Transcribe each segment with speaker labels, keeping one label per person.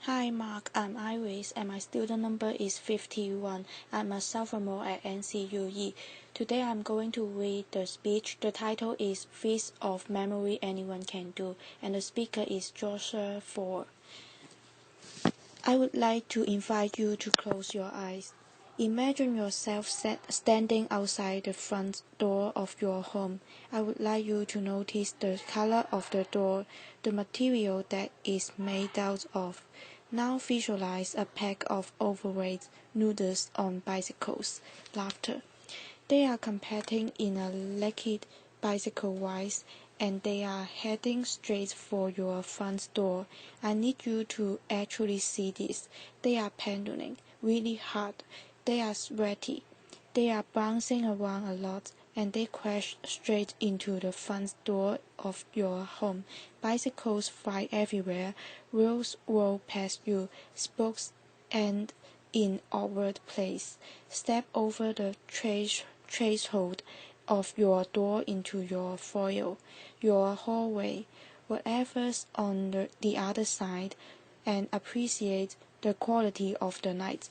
Speaker 1: Hi Mark, I'm Iris and my student number is 51. I'm a sophomore at NCUE. Today I'm going to read the speech. The title is Feast of Memory Anyone Can Do and the speaker is Foer. I would like to invite you to close your eyes. Imagine yourself standing outside the front door of your home. I would like you to notice the color of the door, the material that is made out of. Now visualize a pack of overweight noodles on bicycles. Laughter. They are competing in a naked bicycle race and they are heading straight for your front door. I need you to actually see this. They are pedaling really hard. They are sweaty. They are bouncing around a lot and they crash straight into the front door of your home. Bicycles fly everywhere. Wheels roll past you. Spokes end in awkward place. Step over the threshold of your door into your foyer, your hallway, whatever's on the other side, and appreciate the quality of the night.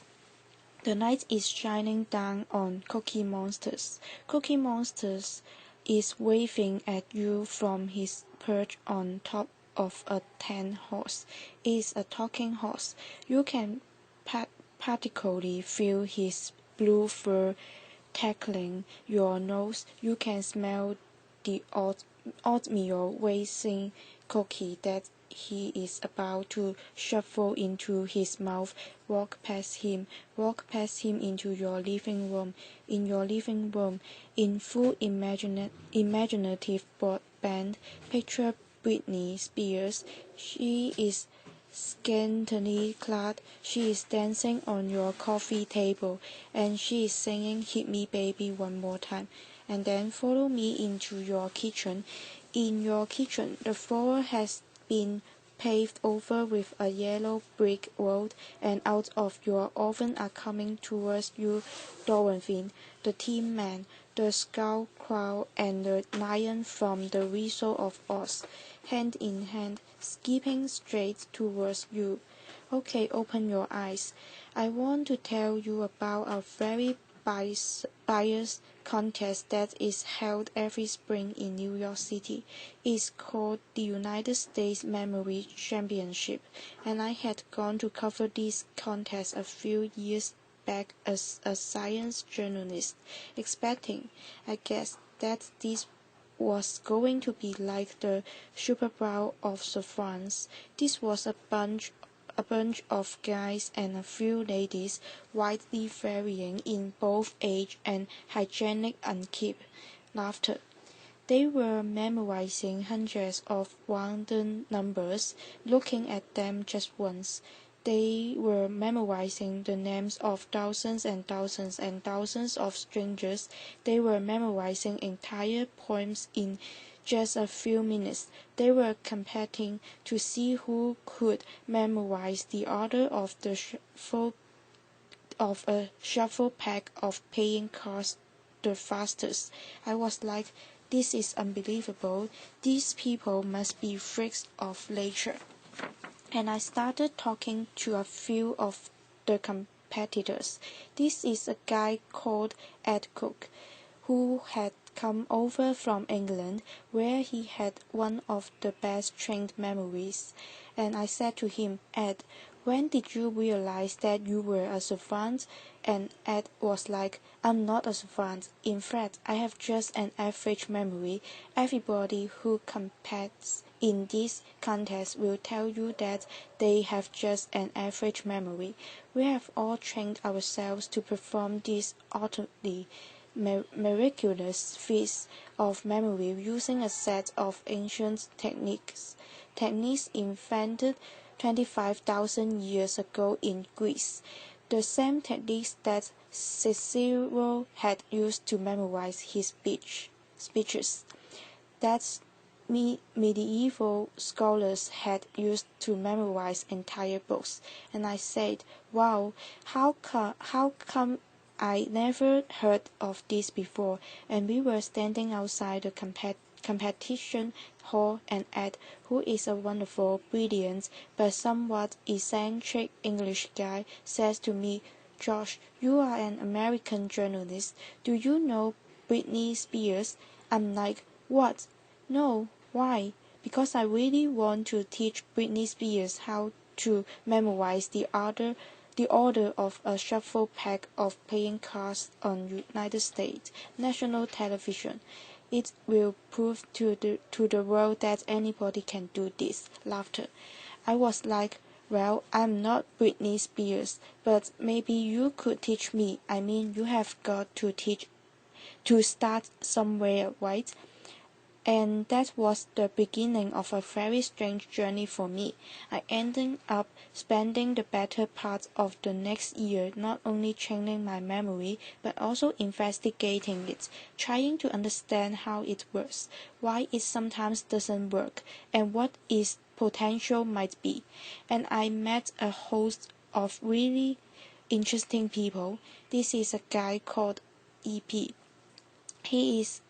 Speaker 1: The night is shining down on Cookie Monsters. Cookie Monsters is waving at you from his perch on top of a tan horse. It's a talking horse. You can particularly feel his blue fur tickling your nose. You can smell the oatmeal raisin cookie that he is about to shuffle into his mouth. Walk past him into your living room. In your living room, in full imaginative broadband, picture Britney Spears. She is scantily clad. She is dancing on your coffee table, and she is singing "Hit Me Baby One More Time." And then follow me into your kitchen. In your kitchen, the floor has been paved over with a yellow brick road, and out of your oven are coming towards you Dorothy, the Tin Man, the Scarecrow, and the Lion from the Wizard of Oz, hand in hand, skipping straight towards you. Okay, open your eyes. I want to tell you about a very biased contest that is held every spring in New York City. It's called the United States Memory Championship, and I had gone to cover this contest a few years back as a science journalist, expecting, I guess, that this was going to be like the Super Bowl of France. This was a bunch of guys and a few ladies, widely varying in both age and hygienic upkeep. Laughter. They were memorizing hundreds of random numbers, looking at them just once. They were memorizing the names of thousands and thousands and thousands of strangers. They were memorizing entire poems in just a few minutes. They were competing to see who could memorize the order of a shuffle pack of playing cards the fastest. I was like, this is unbelievable. These people must be freaks of nature. And I started talking to a few of the competitors. This is a guy called Ed Cook, who had come over from England, where he had one of the best trained memories. And I said to him, Ed, when did you realize that you were a savant? And Ed was like, I'm not a savant. In fact, I have just an average memory. Everybody who competes in this contest will tell you that they have just an average memory. We have all trained ourselves to perform this utterly miraculous feat of memory using a set of ancient techniques invented 25,000 years ago in Greece, the same techniques that Cicero had used to memorize his speeches. That medieval scholars had used to memorize entire books. And I said, wow, how come I never heard of this before? And we were standing outside the competition hall and Ed, who is a wonderful, brilliant, but somewhat eccentric English guy, says to me, "Josh, you are an American journalist. Do you know Britney Spears?" I'm like, "What? No, why?" Because I really want to teach Britney Spears how to memorize the order of a shuffle pack of playing cards on United States national television. It will prove to the world that anybody can do this. Laughter. I was like, "Well, I'm not Britney Spears, but maybe you could teach me. I mean, you have got to start somewhere, right?" And that was the beginning of a very strange journey for me. I ended up spending the better part of the next year not only training my memory, but also investigating it, trying to understand how it works, why it sometimes doesn't work, and what its potential might be. And I met a host of really interesting people. This is a guy called EP. He is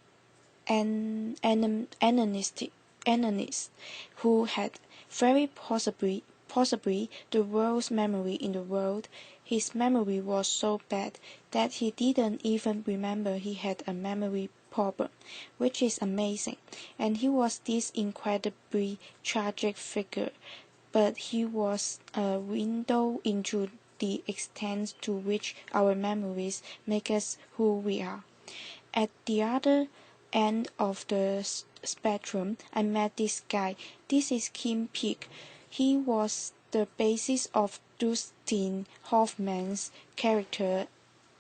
Speaker 1: an analyst who had very possibly the worst memory in the world. His memory was so bad that he didn't even remember he had a memory problem, which is amazing. And he was this incredibly tragic figure, but he was a window into the extent to which our memories make us who we are. At the other end of the spectrum, I met this guy. This is Kim Peek. He was the basis of Dustin Hoffman's character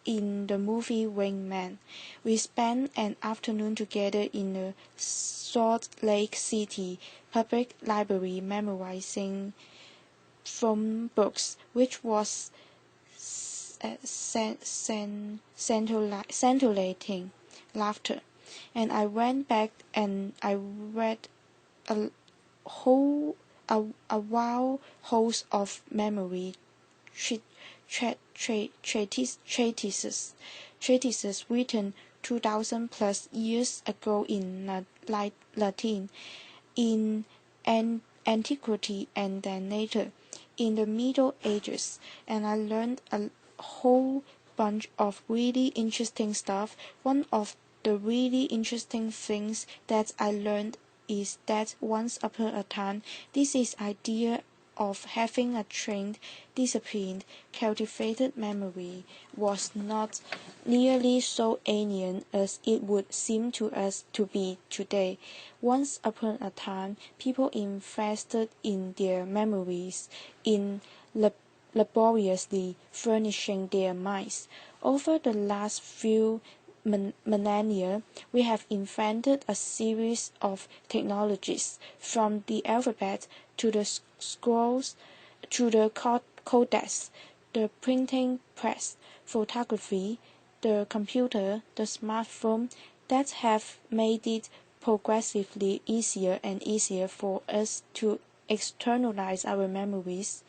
Speaker 1: in the movie Rain Man. We spent an afternoon together in the Salt Lake City Public Library memorizing from books, which was scintillating. Laughter. And I went back and I read a wild host of memory treatises written 2,000 plus years ago in Latin, in antiquity, and then later in the Middle Ages, and I learned a whole bunch of really interesting stuff. One of the really interesting things that I learned is that once upon a time, this idea of having a trained, disciplined, cultivated memory was not nearly so alien as it would seem to us to be today. Once upon a time, people invested in their memories, in laboriously furnishing their minds. Over the last few millennia, we have invented a series of technologies, from the alphabet to the scrolls to the codex, the printing press, photography, the computer, the smartphone, that have made it progressively easier and easier for us to externalize our memories,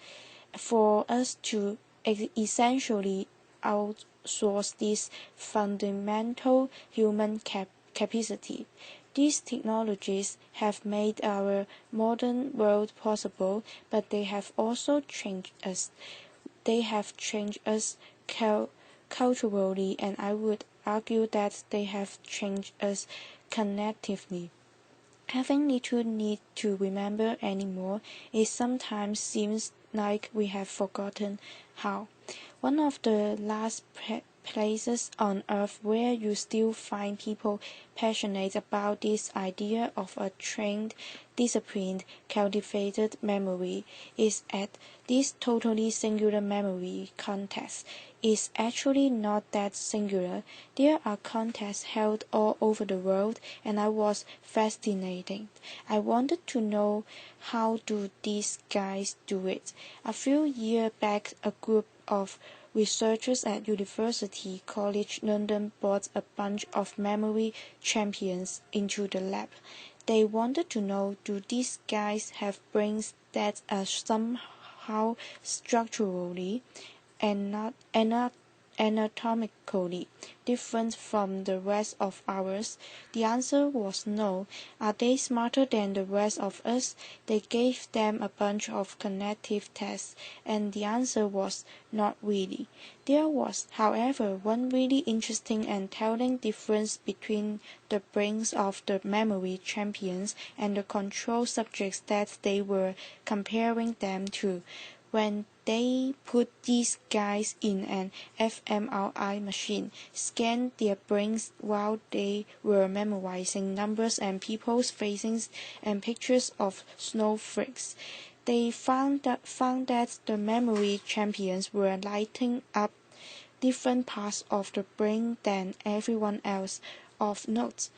Speaker 1: for us to essentially outsource this fundamental human capacity. These technologies have made our modern world possible, but they have also changed us. They have changed us culturally, and I would argue that they have changed us cognitively. Having little need to remember anymore, it sometimes seems like we have forgotten how. One of the last places on earth where you still find people passionate about this idea of a trained, disciplined, cultivated memory is at this totally singular memory contest. Is actually not that singular. There are contests held all over the world, and I was fascinated. I wanted to know, how do these guys do it? A few years back, a group of researchers at University College London brought a bunch of memory champions into the lab. They wanted to know, do these guys have brains that are somehow structurally anatomically different from the rest of ours? The answer was no. Are they smarter than the rest of us? They gave them a bunch of cognitive tests, and the answer was not really. There was, however, one really interesting and telling difference between the brains of the memory champions and the control subjects that they were comparing them to. When they put these guys in an fMRI machine, scanned their brains while they were memorizing numbers and people's faces and pictures of snowflakes, they found that the memory champions were lighting up different parts of the brain than everyone else. Of note,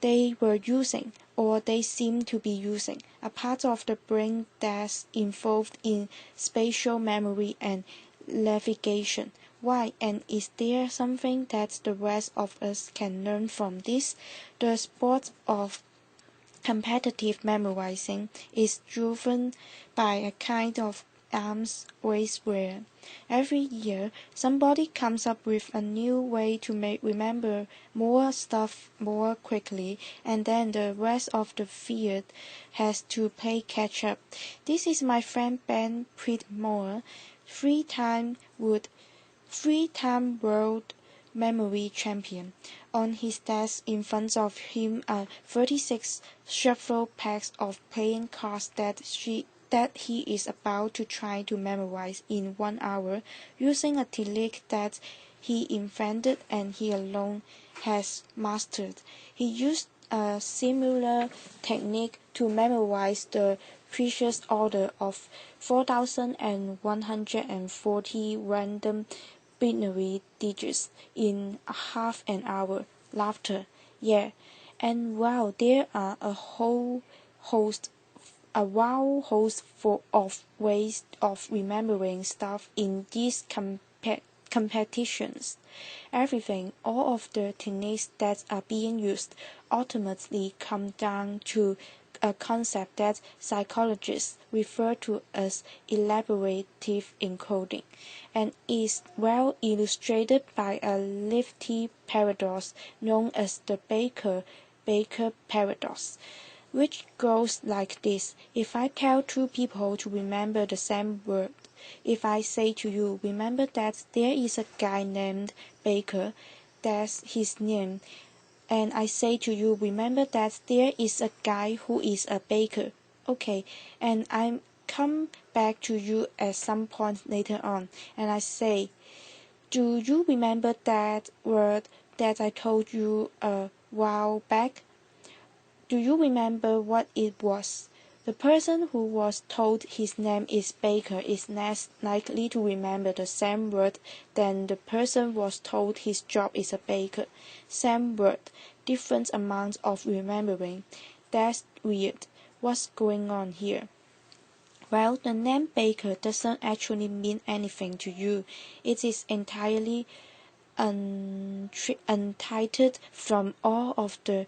Speaker 1: they were using, or they seemed to be using, a part of the brain that's involved in spatial memory and navigation. Why, and is there something that the rest of us can learn from this? The sport of competitive memorizing is driven by a kind of arms race where every year somebody comes up with a new way to remember more stuff more quickly, and then the rest of the field has to play catch up. This is my friend Ben Whitmore, three-time world memory champion. On his desk in front of him are 36 shuffle packs of playing cards that he is about to try to memorize in 1 hour using a technique that he invented and he alone has mastered. He used a similar technique to memorize the precise order of 4,140 random binary digits in half an hour. Laughter. Yeah. And wow, there are a wild host of ways of remembering stuff in these competitions. Everything, all of the techniques that are being used, ultimately come down to a concept that psychologists refer to as elaborative encoding, and is well illustrated by a nifty paradox known as the Baker paradox, which goes like this. If I tell two people to remember the same word, if I say to you, remember that there is a guy named Baker, that's his name, and I say to you, remember that there is a guy who is a baker. Okay, and I come back to you at some point later on, and I say, do you remember that word that I told you a while back? Do you remember what it was? The person who was told his name is Baker is less likely to remember the same word than the person was told his job is a baker. Same word, different amounts of remembering. That's weird. What's going on here? Well, the name Baker doesn't actually mean anything to you. It is entirely untitled from all of the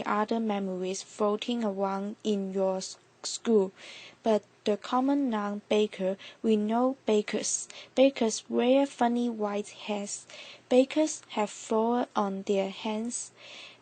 Speaker 1: other memories floating around in your school. But the common noun baker, we know bakers. Bakers wear funny white hats. Bakers have flour on their hands.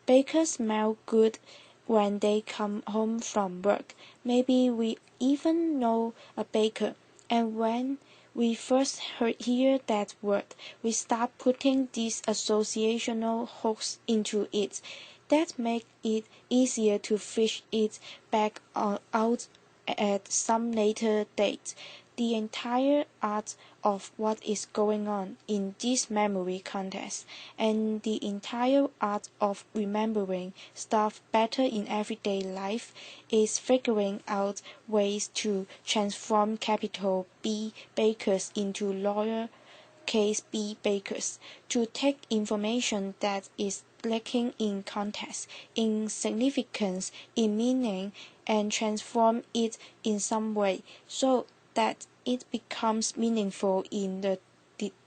Speaker 1: Bakers smell good when they come home from work. Maybe we even know a baker, and when we first hear that word, we start putting these associational hooks into it that make it easier to fish it back out at some later date. The entire art of what is going on in this memory contest, and the entire art of remembering stuff better in everyday life, is figuring out ways to transform capital B bakers into lowercase b bakers, to take information that is lacking in context, in significance, in meaning, and transform it in some way so that it becomes meaningful in the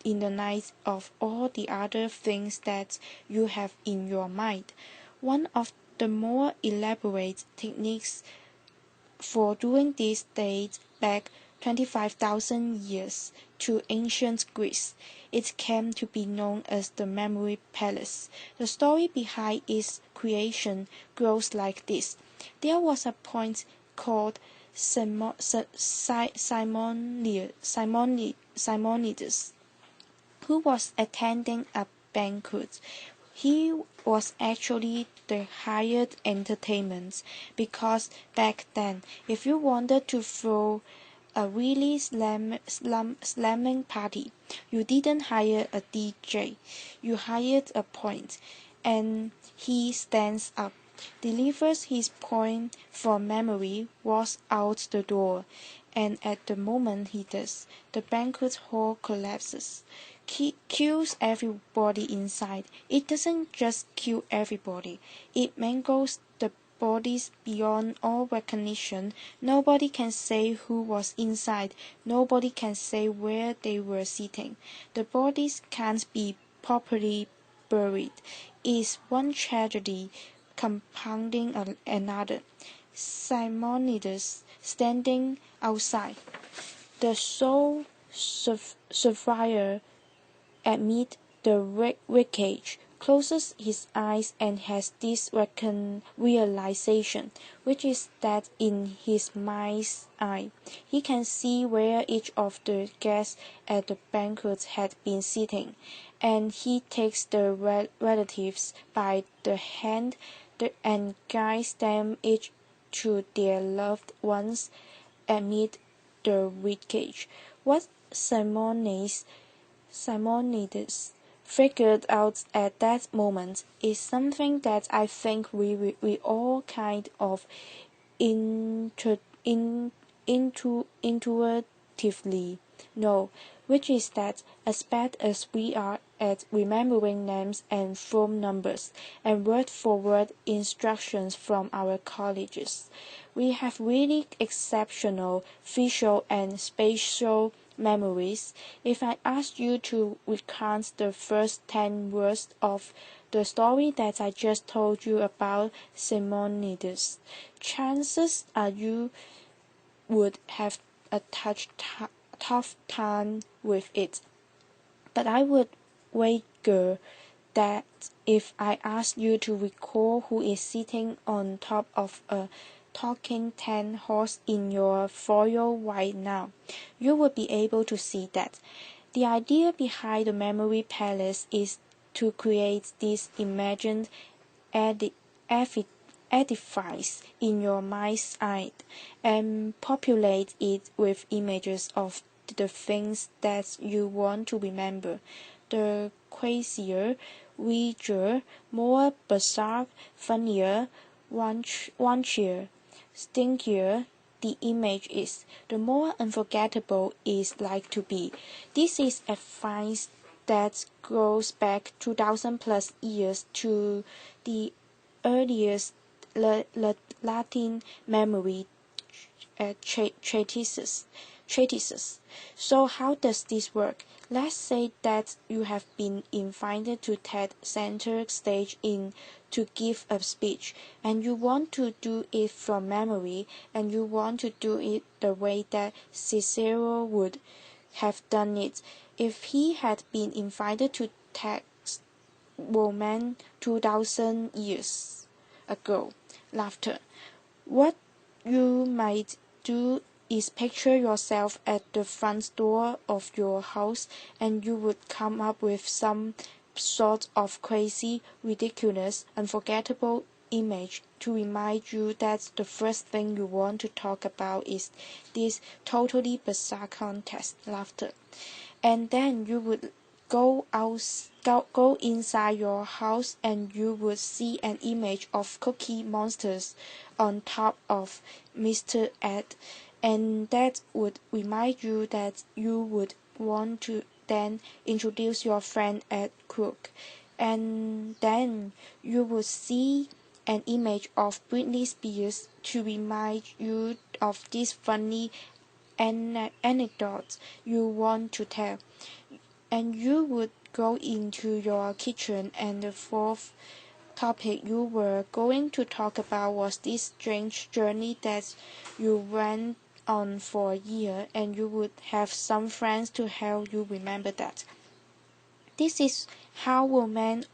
Speaker 1: light of all the other things that you have in your mind. One of the more elaborate techniques for doing this dates back 25,000 years to ancient Greece. It came to be known as the Memory Palace. The story behind its creation goes like this. There was a point called Simonides, who was attending a banquet. He was actually the hired entertainment, because back then, if you wanted to throw a really slamming party, you didn't hire a DJ, you hired a point, and he stands up, delivers his point from memory, walks out the door, and at the moment he does, the banquet hall collapses. Kills everybody inside. It doesn't just kill everybody, it mangles the bodies beyond all recognition. Nobody can say who was inside, nobody can say where they were sitting. The bodies can't be properly buried. Is one tragedy compounding another. Simonides standing outside, the sole survivor amid the wreckage, closes his eyes and has this realization, which is that in his mind's eye he can see where each of the guests at the banquet had been sitting, and he takes the relatives by the hand and guides them each to their loved ones amid the wreckage. What Simonides figured out at that moment is something that I think we all kind of intuitively know, which is that as bad as we are at remembering names and phone numbers and word-for-word instructions from our colleges, we have really exceptional visual and spatial memories. If I asked you to recount the first 10 words of the story that I just told you about Simonides, chances are you would have a tough time with it. But I would wager that if I asked you to recall who is sitting on top of a talking 10 horse in your foyer right now, you would be able to see that. The idea behind the memory palace is to create this imagined edifice in your mind's eye and populate it with images of the things that you want to remember. The crazier, weirder, more bizarre, funnier, raunchier, stinkier the image is, the more unforgettable it's like to be. This is advice that goes back 2,000 plus years to the earliest Latin memory treatises. So how does this work? Let's say that you have been invited to TED center stage to give a speech, and you want to do it from memory, and you want to do it the way that Cicero would have done it if he had been invited to TED Roman 2,000 years ago. Laughter. What you might do is picture yourself at the front door of your house, and you would come up with some sort of crazy, ridiculous, unforgettable image to remind you that the first thing you want to talk about is this totally bizarre contest. Laughter. And then you would go inside your house, and you would see an image of Cookie Monsters on top of Mr. Ed, and that would remind you that you would want to then introduce your friend Ed Crook, and then you would see an image of Britney Spears to remind you of this funny anecdote you want to tell. And you would go into your kitchen, and the fourth topic you were going to talk about was this strange journey that you went on for a year, and you would have some friends to help you remember that. This is how Roman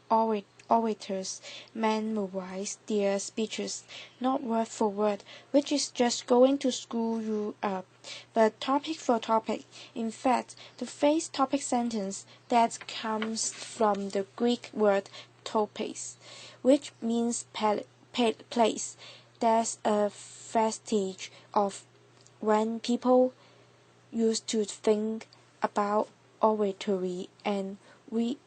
Speaker 1: orators memorize their speeches, not word for word, which is just going to school you up, but topic for topic. In fact, the phrase topic sentence that comes from the Greek word topes, which means place. There's a vestige of when people used to think about oratory and we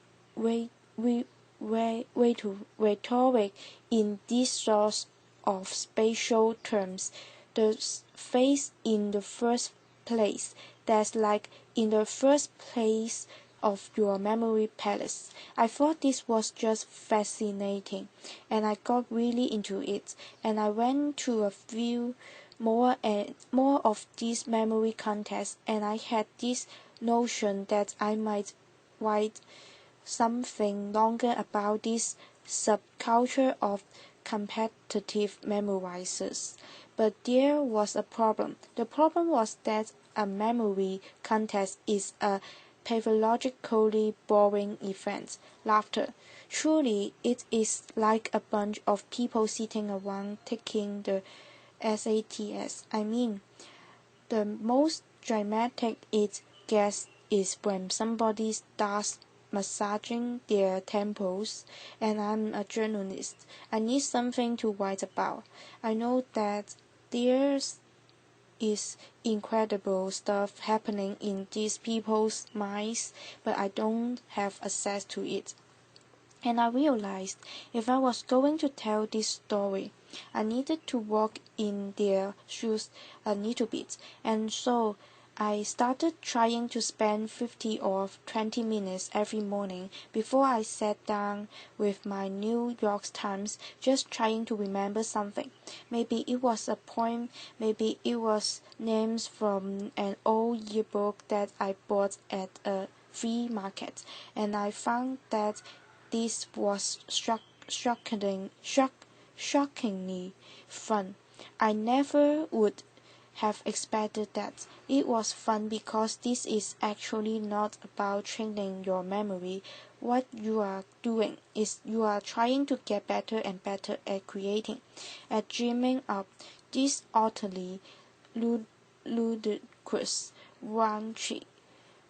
Speaker 1: to rhetoric in this sort of spatial terms. The phrase in the first place, that's like in the first place of your memory palace. I thought this was just fascinating, and I got really into it, and I went to a few more of these memory contests, and I had this notion that I might write something longer about this subculture of competitive memorizers. But there was a problem. The problem was that a memory contest is a pathologically boring event. Laughter. Surely it is like a bunch of people sitting around taking the SATs. I mean, the most dramatic it gets is when somebody starts massaging their temples, and I'm a journalist. I need something to write about. I know that there's is incredible stuff happening in these people's minds, but I don't have access to it. And I realized if I was going to tell this story, I needed to walk in their shoes a little bit, and so I started trying to spend 50 or 20 minutes every morning before I sat down with my New York Times, just trying to remember something. Maybe it was a poem, maybe it was names from an old yearbook that I bought at a flea market, and I found that this was shockingly fun. I never would have expected that. It was fun because this is actually not about training your memory. What you are doing is you are trying to get better and better at creating, at dreaming up these utterly ludicrous, raunchy,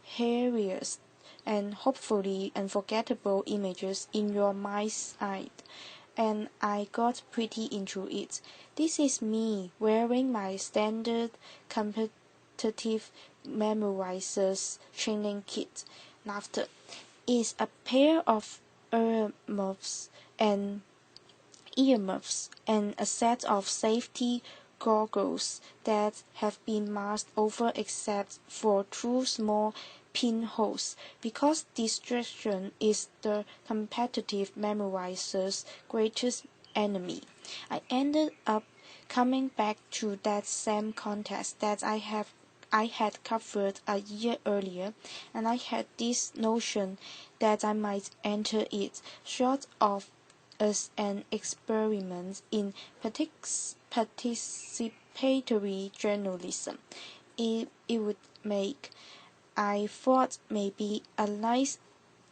Speaker 1: hilarious, and hopefully unforgettable images in your mind's eye, and I got pretty into it. This is me wearing my standard competitive memorizers training kit. Laughter is a pair of and earmuffs and a set of safety goggles that have been masked over except for two small pinholes, because distraction is the competitive memorizer's greatest enemy. I ended up coming back to that same contest that I had covered a year earlier, and I had this notion that I might enter it, short of as an experiment in participatory journalism. It would make, I thought, maybe a nice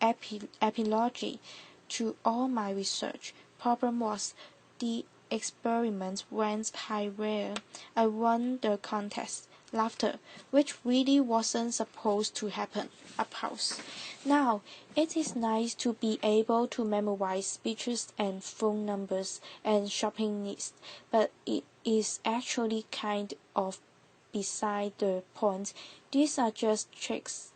Speaker 1: epilogue to all my research. Problem was, the experiment went haywire. I won the contest. Laughter, which really wasn't supposed to happen. Applause. Now, it is nice to be able to memorize speeches and phone numbers and shopping lists, but it is actually kind of beside the point. These are just tricks.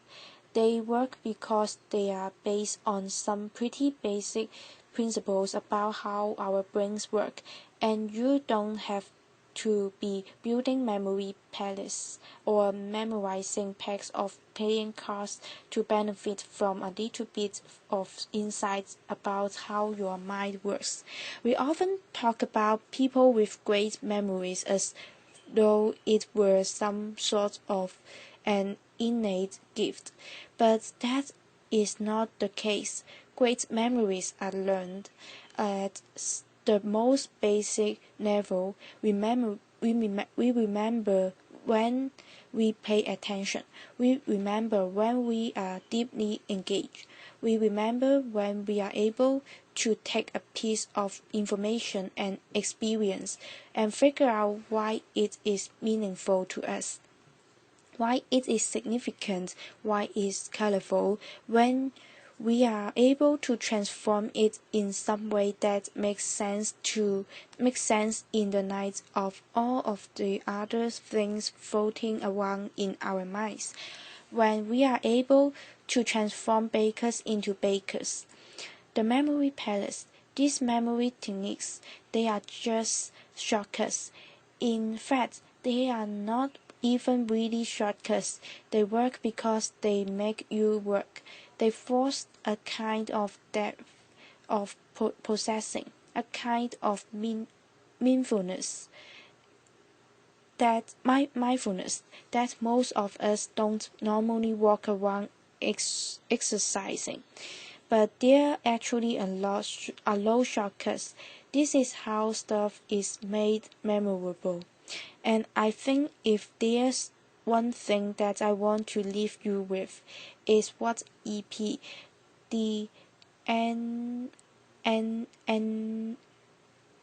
Speaker 1: They work because they are based on some pretty basic principles about how our brains work, and you don't have to be building memory palaces or memorizing packs of playing cards to benefit from a little bit of insight about how your mind works. We often talk about people with great memories as though it were some sort of an innate gift, but that is not the case. Great memories are learned. At the most basic level, we remember when we pay attention. We remember when we are deeply engaged. We remember when we are able to take a piece of information and experience and figure out why it is meaningful to us, why it is significant, why it is colorful, when we are able to transform it in some way that makes sense in the night of all of the other things floating around in our minds, when we are able to transform bakers into bakers. The memory palace, these memory techniques, they are just shortcuts. In fact, they are not even really shortcuts. They work because they make you work. They force a kind of depth of processing, a kind of mindfulness mindfulness that most of us don't normally walk around exercising. But they're actually a low shortcuts. This is how stuff is made memorable. And I think if there's one thing that I want to leave you with, is what EP, the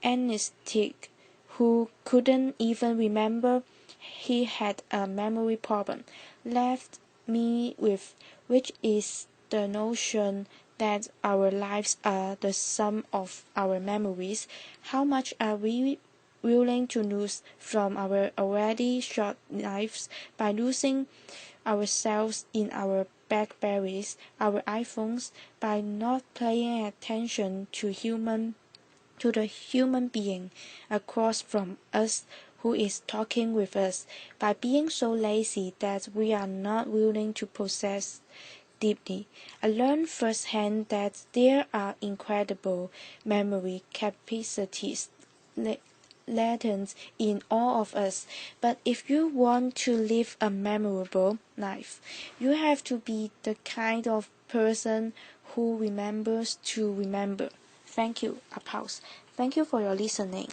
Speaker 1: anesthetic, who couldn't even remember he had a memory problem, left me with, which is the notion that our lives are the sum of our memories. How much are we willing to lose from our already short lives by losing ourselves in our Blackberries, our iPhones, by not paying attention to the human being across from us who is talking with us, by being so lazy that we are not willing to process deeply. I learned firsthand that there are incredible memory capacities latent in all of us, but if you want to live a memorable life, you have to be the kind of person who remembers to remember. Thank you. Applause. Thank you for your listening.